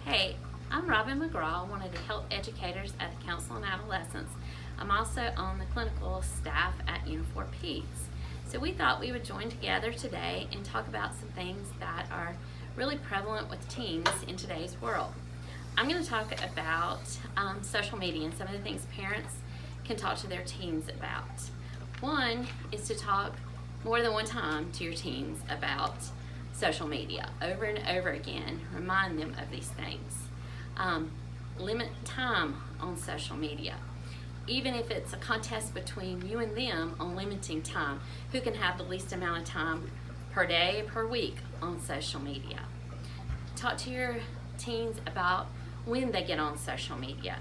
Hey, I'm Robin McGraw, one of the health educators at the Council on Adolescence. I'm also on the clinical staff at Unifor Peds. So we thought we would join together today and talk about some things that are really prevalent with teens in today's world. I'm going to talk about social media and some of the things parents can talk to their teens about. One is to talk more than one time to your teens about social media over and over again. Remind them of these things. Limit time on social media. Even if it's a contest between you and them on limiting time, who can have the least amount of time per day, per week on social media. Talk to your teens about when they get on social media.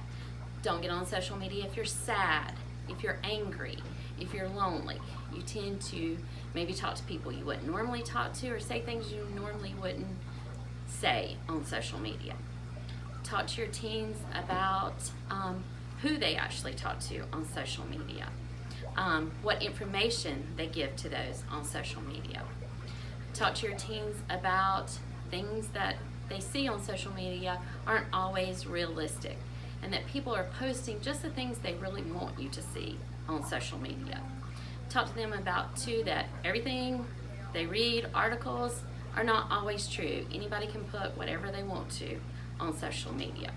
Don't get on social media if you're sad, if you're angry, if you're lonely. You tend to maybe talk to people you wouldn't normally talk to or say things you normally wouldn't say on social media. Talk to your teens about who they actually talk to on social media, what information they give to those on social media. Talk to your teens about things that they see on social media aren't always realistic, and that people are posting just the things they really want you to see on social media. Talk to them about too that everything they read, articles, are not always true. Anybody can put whatever they want to on social media.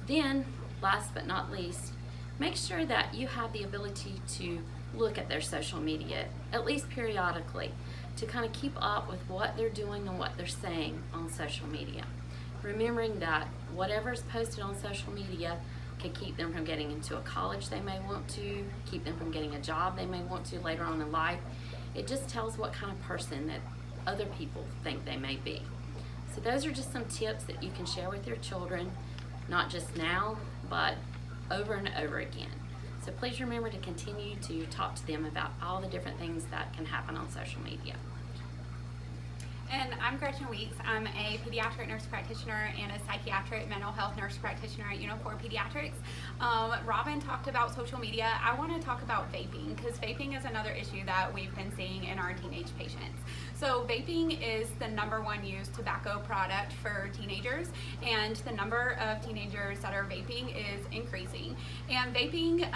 Then, last but not least, make sure that you have the ability to look at their social media, at least periodically, to kind of keep up with what they're doing and what they're saying on social media. Remembering that whatever's posted on social media can keep them from getting into a college they may want to, keep them from getting a job they may want to later on in life. It just tells what kind of person that other people think they may be. So those are just some tips that you can share with your children, not just now, but over and over again. So please remember to continue to talk to them about all the different things that can happen on social media. And I'm Gretchen Weeks. I'm a pediatric nurse practitioner and a psychiatric mental health nurse practitioner at Unifor Pediatrics. Robin talked about social media. I want to talk about vaping, because vaping is another issue that we've been seeing in our teenage patients. So vaping is the #1 used tobacco product for teenagers, and the number of teenagers that are vaping is increasing. And vaping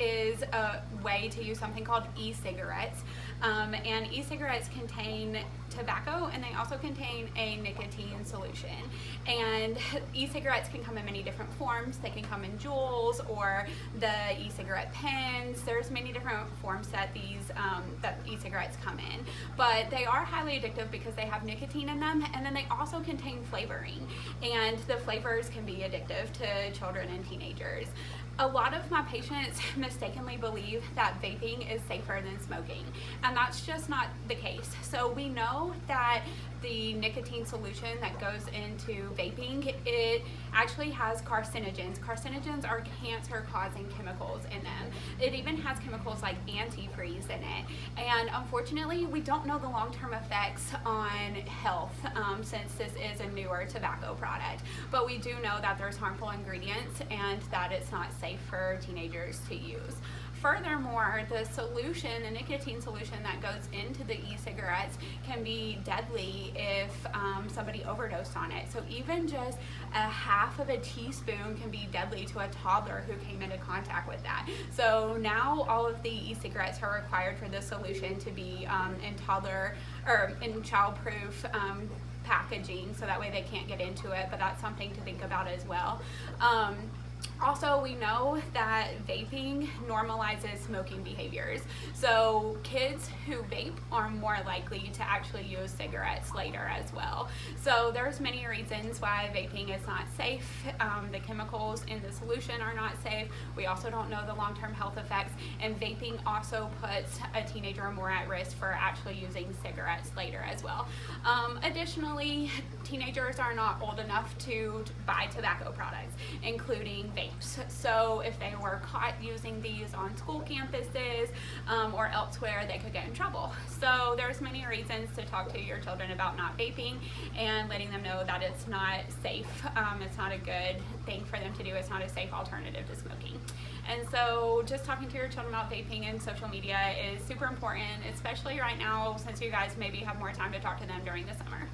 is a way to use something called e-cigarettes. And e-cigarettes contain tobacco, and they also contain a nicotine solution. And e-cigarettes can come in many different forms. They can come in jewels or the e-cigarette pens. There's many different forms that these that e-cigarettes come in, but they are highly addictive because they have nicotine in them, and then they also contain flavoring, and the flavors can be addictive to children and teenagers. A lot of my patients mistakenly believe that vaping is safer than smoking, and that's just not the case. So we know that the nicotine solution that goes into vaping, it actually has carcinogens. Carcinogens are cancer-causing chemicals in them. It even has chemicals like antifreeze in it. And unfortunately, we don't know the long-term effects on health since this is a newer tobacco product. But we do know that there's harmful ingredients and that it's not safe for teenagers to use. Furthermore, the solution, the nicotine solution that goes into the e-cigarettes can be deadly if somebody overdosed on it. So even just a half of a teaspoon can be deadly to a toddler who came into contact with that. So now all of the e-cigarettes are required for this solution to be in toddler or in child-proof packaging, so that way they can't get into it, but that's something to think about as well. Also, we know that vaping normalizes smoking behaviors. So kids who vape are more likely to actually use cigarettes later as well. So there's many reasons why vaping is not safe. The chemicals in the solution are not safe. We also don't know the long-term health effects, and vaping also puts a teenager more at risk for actually using cigarettes later as well. Additionally, teenagers are not old enough to buy tobacco products, including vapes. So if they were caught using these on school campuses or elsewhere, they could get in trouble. So there's many reasons to talk to your children about not vaping and letting them know that it's not safe. It's not a good thing for them to do. It's not a safe alternative to smoking. And so just talking to your children about vaping and social media is super important, especially right now since you guys maybe have more time to talk to them during the summer.